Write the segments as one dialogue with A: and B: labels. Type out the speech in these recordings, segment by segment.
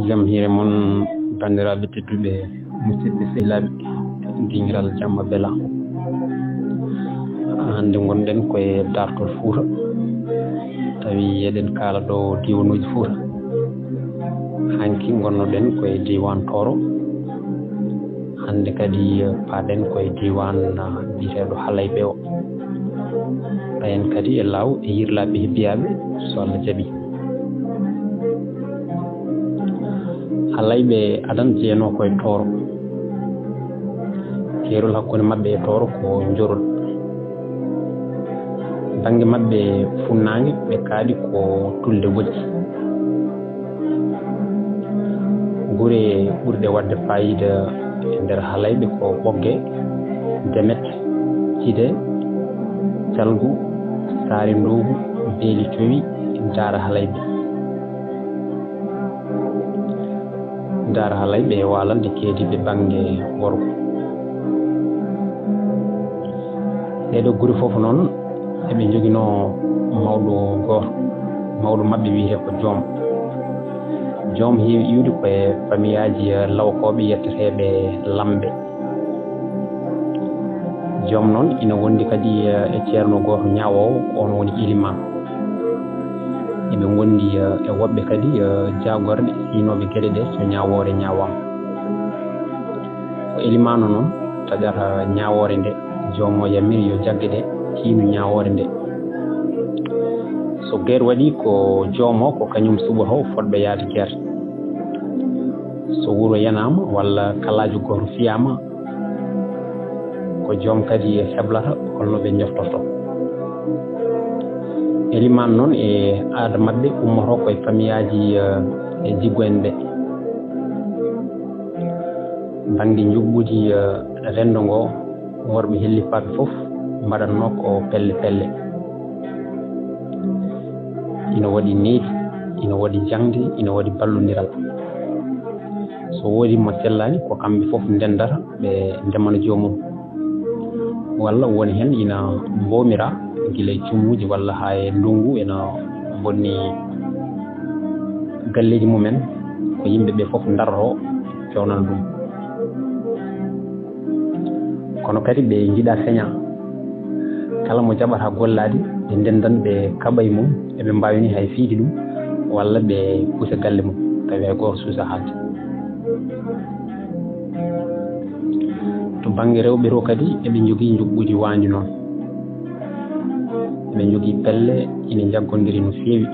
A: jam hire mon bandiraɓe tedduɓe musidɓe sehilaɓe dingiral jamma bela hande gonɗen koye dartol Fuuta tawi eɗen kala ɗo diwanuji Fuuta hanki gonnoɗen koye diwan Toro hande kadi paɗen koye diwan biteɗo Halayɓe o ɓayen kadi e law e yirlaɓe hebbiyaɓe so Allah jaaɓi. Halayɓe adan jeeno koye Toro keerol hakkude mabɓe e Toro ko jorol banggue mabɓe funnague ɓe kaali ko tulde woɗɗi guure ɓurɗe wadde fayida e nder Halayɓe ko Ɓogge, Demet, Cide, Calgu, Saare Ndogu, Beeli Cowi, Daara Halayɓe. Daara Halayɓe e walande keediɓe banggue worgo ɗeɗo guure foof noon eɓe joguino mawɗo goto mawɗo mabɓe wiyete ko joom heewi iwde koye famiyaji lawkoɓe yetteteɓe Lamɓe. Joom noon ina wondi kadi e ceerno goto ñawowo on woni iliman eɓe gondi e woɓɓe kadi jagorɗe sinoɓe gueɗe ɗe so ñawore ñawama ko elimano noon taƴata ñawore nde joom o yamiri yo jaggue ɗe tiinu ñawore nde so guerre waɗi ko joom o ko kañum suɓoto fodɓe yaade guerre so wuuro yanama walla kalajo goto fiyama ko joom kadi heblata holno ɓe joftorto. Eliman noon e aada mabɓe ummoto koye famiyaji e jiggo en ɓe banggue juɓɓudi rendo ngo worɓe hellifaɓe foof mbaɗatno ko pelle pelle ina waɗi needi ina waɗi jangde ina waɗi ballodiral so woodi mo sellani ko kamɓe foof ndendata ɓe ndemana jomum walla woni hen ina mbomira guila e cummuji walla ha e ndungu ena bonni galleji mumen ko yimɓeɓe foof daroto fewnan ɗum kono kadi ɓe jiiɗa seeña kala mo jaɓata gollade ɓe ndendan ɓe kaɓay mum eɓe mbawini hay fiide ɗum walla ɓe pusa galle mum tawi hay goto suusa haalde. To banggue rewɓe to kadi eɓe jogui juɓɓudi wandi noon eɓe jogui pelle ina jaggodiri no fewi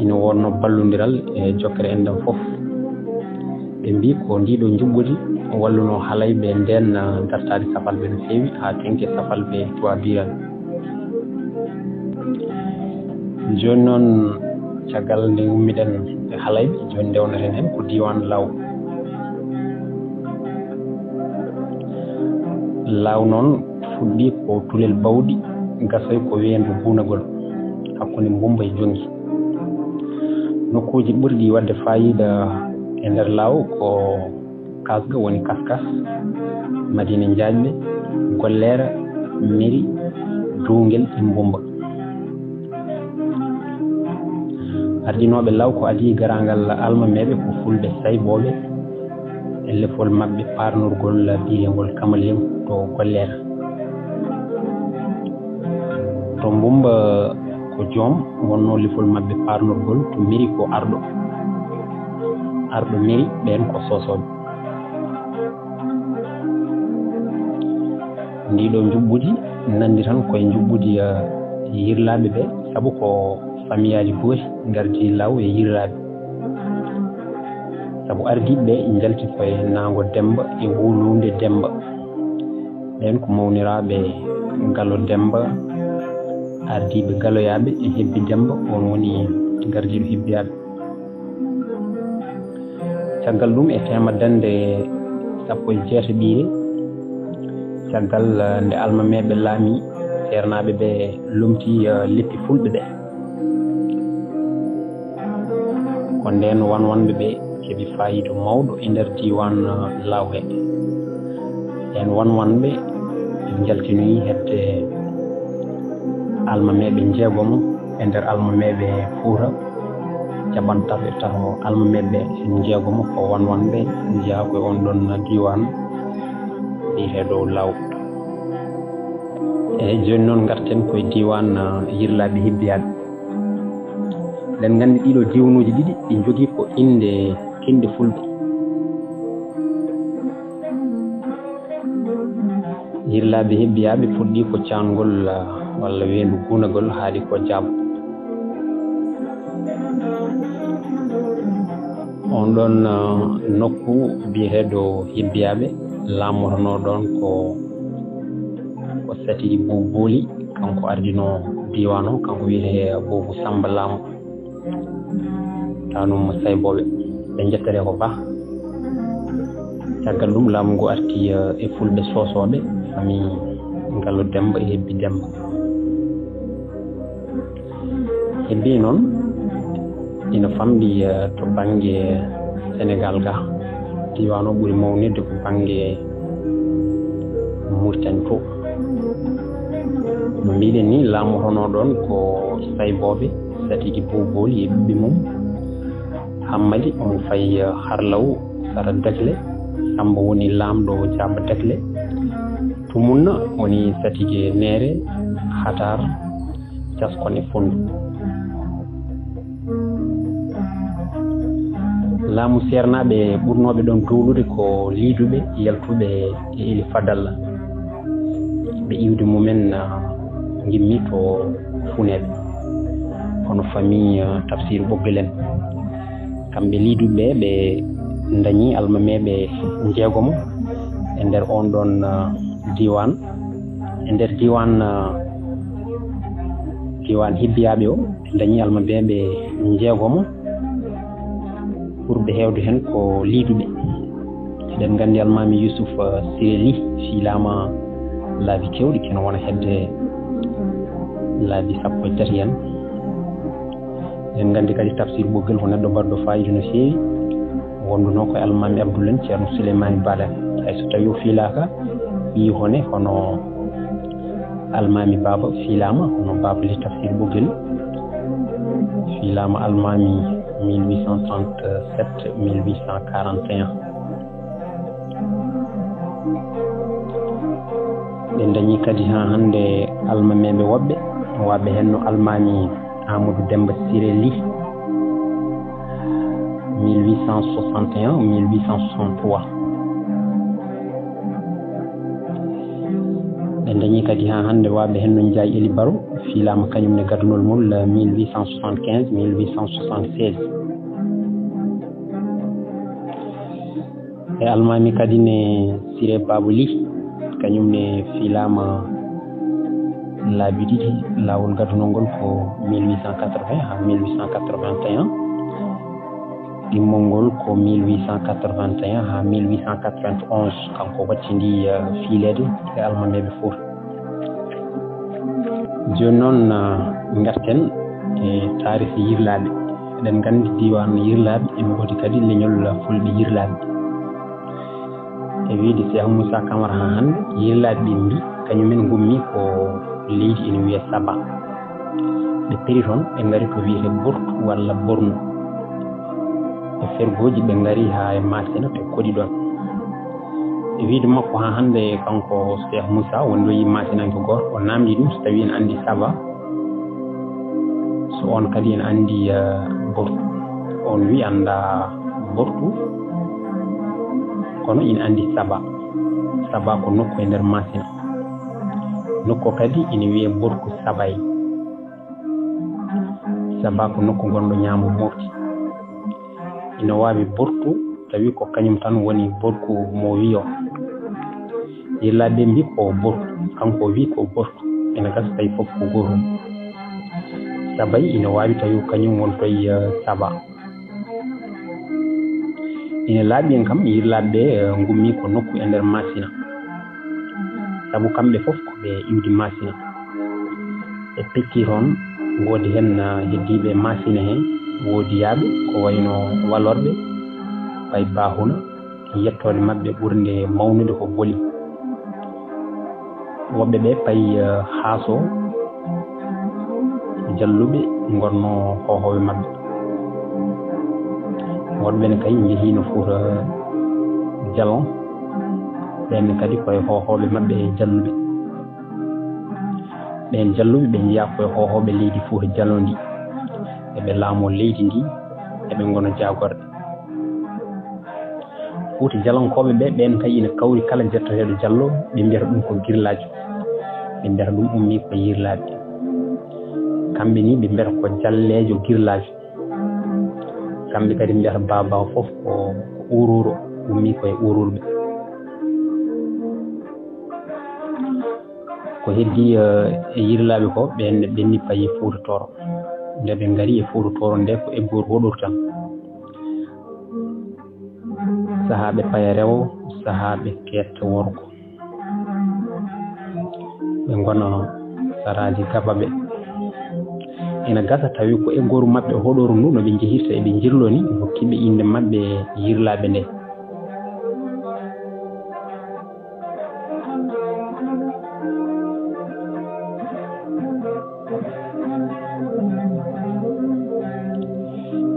A: ina wonno ballodiral e jokkere endam foof ɓe mbi ko ndiɗo juɓɓudi walluno Halayɓe nden dartade safalɓe no fewi ha tenke safalɓe tuwa biran. Joni noon caggal nde ummiɗen e Halayɓe joni ndewnaten hen ko diwan law noon fuɗɗi ko tulel bawɗi gasoy ko weyndu bunagol hakkude Mbumba e Jongi nokkuji ɓurɗi wadde fayida e nder law ko Kasga woni Kaskas, Madina Diagne, Gollere, Miri, Dungel e Mbumba. Ardinoɓe law ko adi garangal almameɓe ko fulɓe sayboɓe e lefol mabɓe parnorgol biyegol Kamaliyam to Gollere. To Mbumba ko joom wonno lefol mabɓe parnorgol to Miri ko arɗo Miri ɓen ko sosoɓe. Ndiɗo juɓɓudi nandi tan koye juɓɓudi yirlaɓe ɓe saabu ko famiyaji gooti gardi law e yirlaɓe saabu ardiɓe ɓe jalti koye Nango Demba e Wulunde Demba ɓen ko mawniraɓe Gallo Demba ardiɓe galoyaɓe e Hebbi Demba on woni gardiɗo hebbiyaɓe. Caggal ɗum e tema dande 16 caggal nde almameɓe laami ceernaɓe ɓe lomti leppi fulɓe ɓe ko nden wanwanɓe ɓe keeɓi fayida mawɗo e nder diwan law he en wanwanɓe ɓe jaltinoyi hedde almameɓe jeegom e nder almameɓe Fuuta jaɓantaɓe taho almameɓe jeegomo ko wonwonɓe jeeya koye on ɗon diwan wiyeteɗo law. eyyi joni noon garten koye diwan yirlaɓe hebbiyaɓe. eɗen gandi ɗiɗo diwanuji ɗiɗi ɗi jogui ko kinde fulɓe. yirlaɓe hebbiyaɓe fuɗɗi ko cangol walla wendu gunagol haali ko jaabo. on ɗon nokku biyeteɗo hebbiyaɓe lamotono ɗon ko Satiri Bouboli kanko ardino diwan o, kanko wiyete Boubou Samba Lamo tanum sayboɓe ɓe jettere ko ba. caggal ɗum laamu ngu arti e fulɓe sosoɓe fami Gallo Demba e Hebbi Demba. hebbi noon ina famɗi to banggue Sénégal ga. diwan o ɓuuri mawnirde ko banggue Mauritanie to. no mbiɗen ni laamotono ɗon ko sayboɓe Satiri Bouboli e ɓiɓɓe mum Hammadi on fayi harlaw Sara Dekle, Samba woni lamɗo Jaba Dekle, Tumunna woni Satike Nere, Hatar Jaskone Fondu. laamu sernaɓe ɓurnoɓe ɗon dowlude ko liiduɓe yaltuɓe e eli fadalla ɓe iwde mumen gimmi to funeɓe kono famille Tafsir Ɓoggelen. kamɓe liiduɓe ɓe dañi almameɓe jeegomo e nder on ɗon diwan. e nder diwan hebbiyaɓe o ɓe dañi almameɓe jeegomo ɓurɓe hewde hen ko liiduɓe. eɗen gandi almami Youssouf Sireli fiilama laabi kewɗi kene wona hedde laabi 13 en. en gandi kadi Tafsir Ɓoggel ko neɗɗo mbaɗɗo fayida no feewi wonduno koye almami Abdoul en ceerno Souleymani Bala. hay so tawi o fiilaka ɓii hone hono almami Baba fiilama hono Baba li Tafsir Ɓoggel fiilama almami 1837 1841. ɓe dañi kadi ha hande almameɓe woɓɓe waɓe henno almami Amadou Demba Sireli 1861 1863. ɓe dañi kadi ha hande waɓe henno Ndiaye Eli Baro fiilama kañumne gadunol mum 1875 1876. e almami kadi ne Siré Babou kañumne fiilama laabi ɗiɗi lawol gadunol ngol ko 1880 ha 1881. ɗimmol ngol ko 1881 ha 1891 kanko wattidi fiilede e almameɓe Fuuta. joni noon garten e taariki yirlaɓe. eɗen gandi diwan yirlaɓe en godi kadi leñol fulɓe yirlaɓe. e wiide Cheikh Moussa Camara ha hande yirlaɓe ɓe mbi kañumen gummi ko leydi ene wiye Saba. ɓe peri toon ɓe ngari to wiyete Bortu walla Bornu. e fergoji ɓe ngari ha e Masina ɓe koɗi ɗon. e wiide makko ha hande kanko Cheikh Moussa wonɗo yi masinanke goto o namdi ɗum so tawi en andi Saba so on kadi en andi Bortu. on wi anda Bortu kono ina andi Saba. Saba ko nokku e nder Masina. nokku kadi ina wiye Borku Sabay. Saba ko nokku gonɗo ñaamo Mofti. ina wawi Bortu tawi ko kañum tan woni Borku mo wiyo. yirlaɓe mbi ko Bortu kanko wi ko Bortu ina gasa tawi fof ko gotum. Sabay ina wawi tawi kañum wontoye Saba. ina laaɓi en kam yirlaɓe gummi ko nokku e nder Masina saabu kamɓe fof ko ɓe iwdi Masina. e pekki toon woodi hen heddiɓe Masina hen woodi yaaɓe ko wayno walorɓe ɓay Bahuna yettode mabɓe ɓurde mawnude ko Boli. woɓɓe ɓe pay Haaso jalluɓe gonno hohoɓe mabɓe. wonɓe kay jeehino Fuuta Jalon ɓen kadi koye hohoɓe maɓɓe jalluɓe ɓen jalluɓe ɓe jeeya koye hohoɓe leydi Fuuta Jalon ndi eɓe laamo leydi ndi eɓe gona jagorɗe Fuuta Jalonkoɓe ɓe ɓen kay ina kawri kala jettoteɗo jallo ɓe mbiyata ɗum ko girlajo ɓe mbiyata ɗum ummi ko yirlaɓe kamɓe ni ɓe mbiyata ko jallejo girlajo kamɓe kadi mbiyata baba fof ko ururo ummi koye ururɓe ko heddi e yirlaɓe ko ɓen ɓenni payi Fuuta Toro nde ɓe ngari e Fuuta Toro nde ko eggor woɗor tan sahaɓe paya rewo sahaɓe ketta worko ɓe gona saraji gabaɓe ina gasa tawi ko eggoru maɓɓe hoɗoru ndu no ɓe jehirta eɓe jirlo ni hokkiɓe inde maɓɓe yirlaɓe nde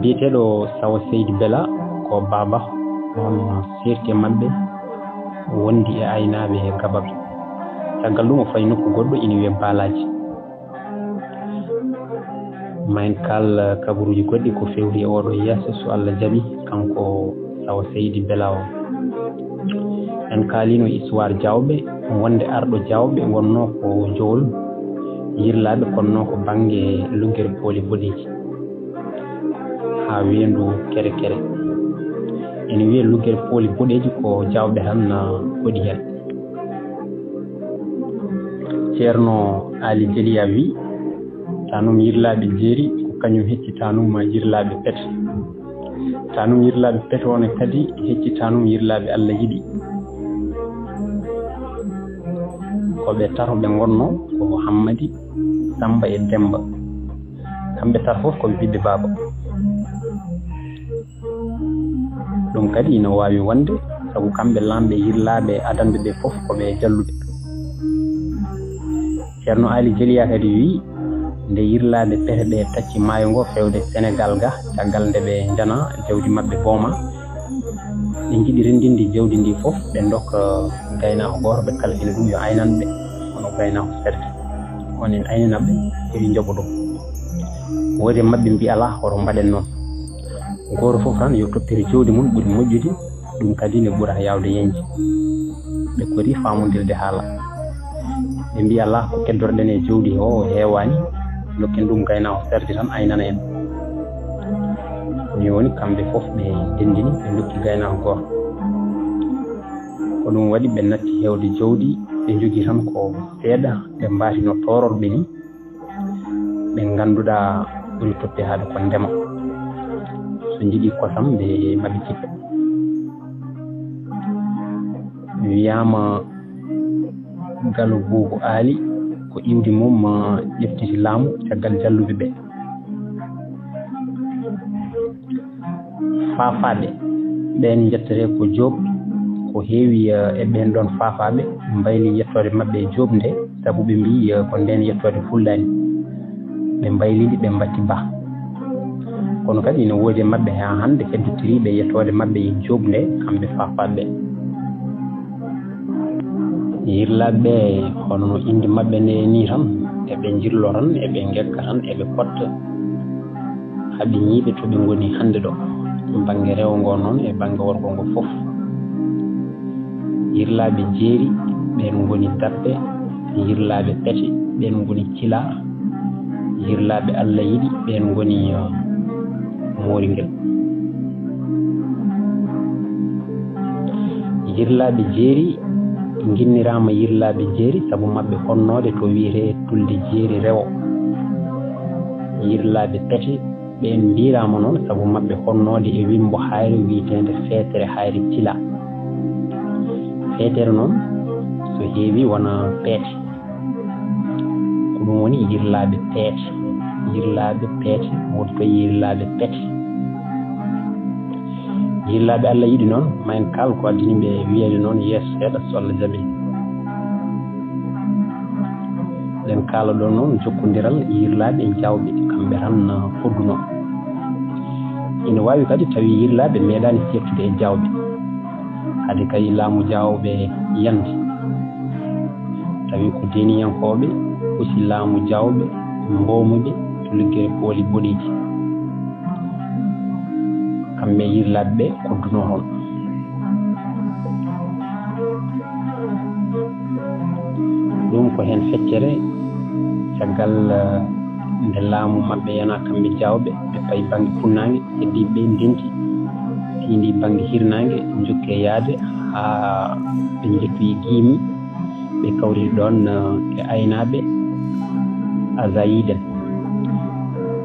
A: biyeteɗo Sawo Seydi Bela ko baba on serti e maɓɓe wondi e aynaɓe gabaɓe caggal ɗum o fayi nokku goɗɗo ina wiye Balaji mayen kal kabaruji goɗɗi ko fewri e oɗo yesso so Allah jaaɓi kanko Sawo Seydi Bela o en kalino histoire Diawɓe wonde arɗo Diawɓe wonno ko jowol yirlaɓe konno ko banggue luggere pooli boɗeji ha wendu kere kere ene wiye luggere pooli boɗeji ko Diawɓe tan waɗi hen ceerno Ali Jeliya wi tanum yirlaɓe jeeri ko kañum hecci tanum yirlaɓe pete tanum yirlaɓe pete one kadi hecci tanum yirlaɓe Allah yiɗi koɓe tato ɓe gonno ko Hammadi Samba e Demba kamɓe tato fof koɓe ɓiɓɓe baba ɗum kadi ina wawi wonde saabu kamɓe lamɓe yirlaɓe adanɓe ɓe fof koɓe jalluɓe ceerno Ali Jeliya kadi wi nde yirlaɓe pete ɓe tacci maayo ngo fewde Sénégal ga caggal nde ɓe jana jawdi maɓɓe booma ɓe jiiɗi rendinde jawdi ndi fof ɓe dokka gaynako goto ɓe kalfina ɗum yo aynanɓe wono gaynako serde onen aynanaɓe heeɓi jooɓo ɗum woodi maɓɓe mbi ala hoto mbaɗen noon goto fof tan yo toppire jawdi mum ɓuuri moƴƴude ɗum kadi ne ɓuurata yawde yeñde ɓe kori famodirde haala ɓe mbi ala ko keddorɗen e jawdi o heewani dokken ɗum gaynako serde tan aynana en ni woni kamɓe fof ɓe dendini ɓe dokki gaynako goto ko ɗum waɗi ɓe natti hewde jawdi ɓe jogui tan ko seeɗa ɓe mbatino tororɓe ni ɓe ganduɗa ɓuuri toppe haaɓe ko ndema so jiiɗi kosam ɓe maɓe cippa wiyama Gallo Boubou Ali ko iwdi mum ƴeftiti laamu caggal jalluɓe ɓe faafaɓe ɓen jettete ko Joob ko heewi e ɓen ɗon faafaɓe mbayli yettode maɓɓe e Joob nde saabu ɓe mbi ko nden yettode fullani ɓe mbaylidi ɓe mbatti ba kono kadi ina woodi e maɓɓe ha hande heddotiriɓe yettode maɓɓe e Joob nde kamɓe faafaɓe yirlaɓe hono no inde maɓɓe nde ni tan eɓe jirlo tan eɓe gekka tan eɓe potta haaɓe ñiiɓe to ɓe goni hande ɗo banggue rewo ngo noon e banggue worgo ngo fof yirlaɓe jeeri ɓen goni Dabɓe yirlaɓe pete ɓen goni Thila yirlaɓe Allah yiɗi ɓen goni Moringel yirlaɓe jeeri ginnirama yirlaɓe jeeri saabu maɓɓe honnode to wiyete tulde jeeri rewo yirlaɓe pete ɓen mbirama noon saabu maɓɓe honnode e wimbo hayre wiyetede feetere hayre Thila feetere noon so heewi wona peete ko ɗum woni yirlaɓe peete yirlaɓe peete woni to yirlaɓe pete yirlaɓe Allah yiɗi noon mayen kal ko addiniɓe wiyede noon yeeso seeɗa so Allah jaaɓi ɗen kala ɗo noon jokkodiral yirlaɓe e Diawɓe kamɓe tan fodduno ina wawi kadi tawi yirlaɓe meeɗani settude e jawɓe hade kadi laamu jawɓe yande tawi ko deniyankoɓe aussi laamu jawɓe mbowmuɓe to liggere pooli boɗiji kamɓe yirlaɓe ɓe kodduno toon ɗum ko hen feccere caggal nde laamu maɓɓe yana kamɓe jawɓe ɓe payi banggue funnague heddiɓe ndenti fiindi banggue hirnague jokke yaade ha ɓe jettoyi guimi ɓe kawri ɗon e aynaɓe azayiden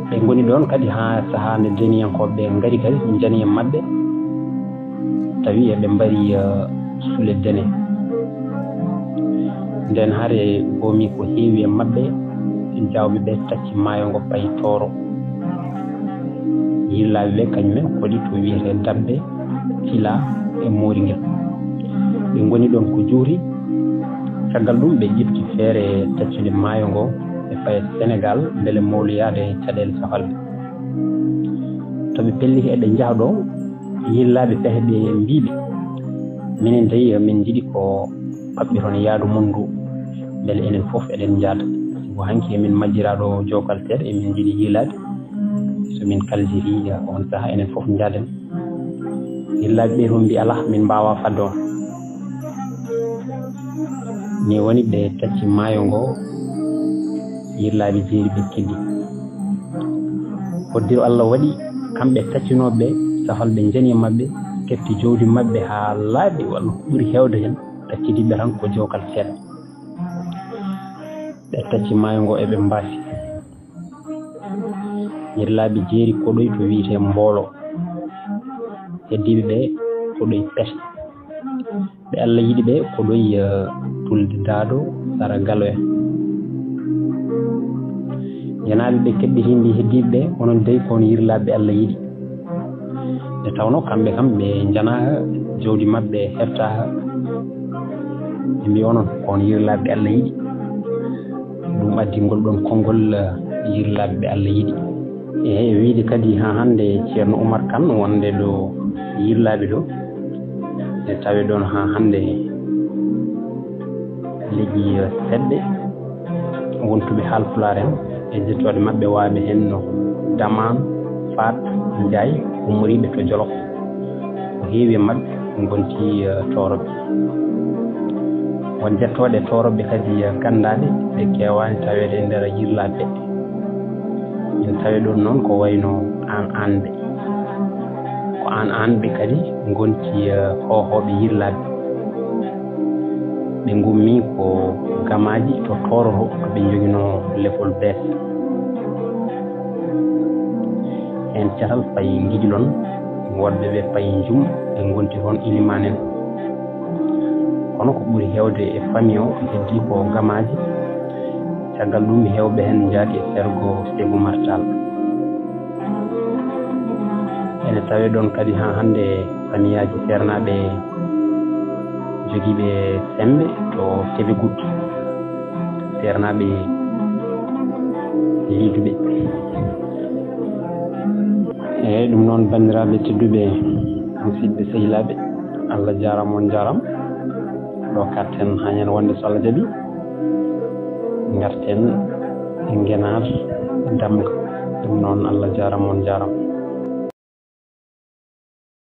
A: ɓe goni ɗon kadi ha saaha nde deniyankoɓe gaari kadi jani en maɓɓe tawi eɓe mbari suule dene nden haare bomi ko heewi e maɓɓe jawɓe ɓe tacci maayo ngo payi tooro yirlaɓe ɓe kañumen koɗi to wiyete dabbe fila e moringel ɓe goni ɗon ko juuri caggal ɗum ɓe ƴifti feere taccude maayo ngo e faye Sénégal beele mawloyade caɗele safalɓe to ɓe pelliki eɓe jaaha ɗo yirlaɓe pehe ɓe mbiɓe minen tawi min jiiɗi ko paɓɓe toon yaadu mundu beele enen foof eɗen jaada ko hanki emin majjiraɗo jokal seeɗa emin jiiɗi yiilade somin kaljiri on saaha enen foof jaaden yirlaɓe ɓe toon mbi ala min mbawa fadde on ni woni ɓe tacci maayo ngo yirlaɓe jeeri ɓe keddi hoddiro Allah waɗi kamɓe taccinoɓe safalɓe jani e maɓɓe ketti jawdi maɓɓe ha laaɓi walla ko ɓuuri hewde hen taccidiɓe tan ko jokal seeɗa ɓe tacci maayo ngo eɓe mbaasi yirlaɓe jeeri koɗoy to wiyete mboolo heddiɓe ɓe koɗoy pes ɓe Allah yiɗi ɓe koɗoy tulde daado sara galoya yanaɓe ɓe keɓɓitindi heddiɓe ɓe onon dey kon yirlaɓe Allah yiɗi nde tawno kamɓe kam ɓe janaka jawdi maɓɓe heftaka ɓe mbi onon kon yirlaɓe Allah yiɗi ɗum addi ngol ɗon konngol yirlaɓe Allah yiɗi e wiide kadi ha hande ceerno Oumar Kane wonde ɗo yirlaɓe ɗo e tawi ɗon ha hande leƴƴi seɗɗe wontuɓe haalpulaar en e jettoɗe maɓɓe waaɓe hen no Daman Fat Ndiaye ummoriɓe to Jolof ko heewi e maɓɓe gonti toroɓe won jettoɗe toroɓe kadi gandaɗe ɓe kewani tawede e nder yirlaɓe en tawi ɗon noon ko wayno anɓe ko anɓe kadi gonti hohoɓe yirlaɓe ɓe gummi ko gamaji to toroto to ɓe joguino lefol bees en catal payi guiɗilon woɗɓe ɓe payi jum ɓe gonti toon iliman en kono ko ɓuuri hewde e famille o heddi ko gamaji caggal ɗum hewɓe hen jaati e sergo Segu Martal ene tawe ɗon kadi ha hande famiyaji sernaɓe jogiiɓe sembe to Tebe Goutte sernaɓe liiduɓe eyyi ɗum noon bandiraɓe tedduɓe musidɓe sehilaɓe Allah jarama on jaram ɗo karten ha ñande wonde so Allah jaaɓi garten e ngenar damga ɗum noon Allah jarama on jaram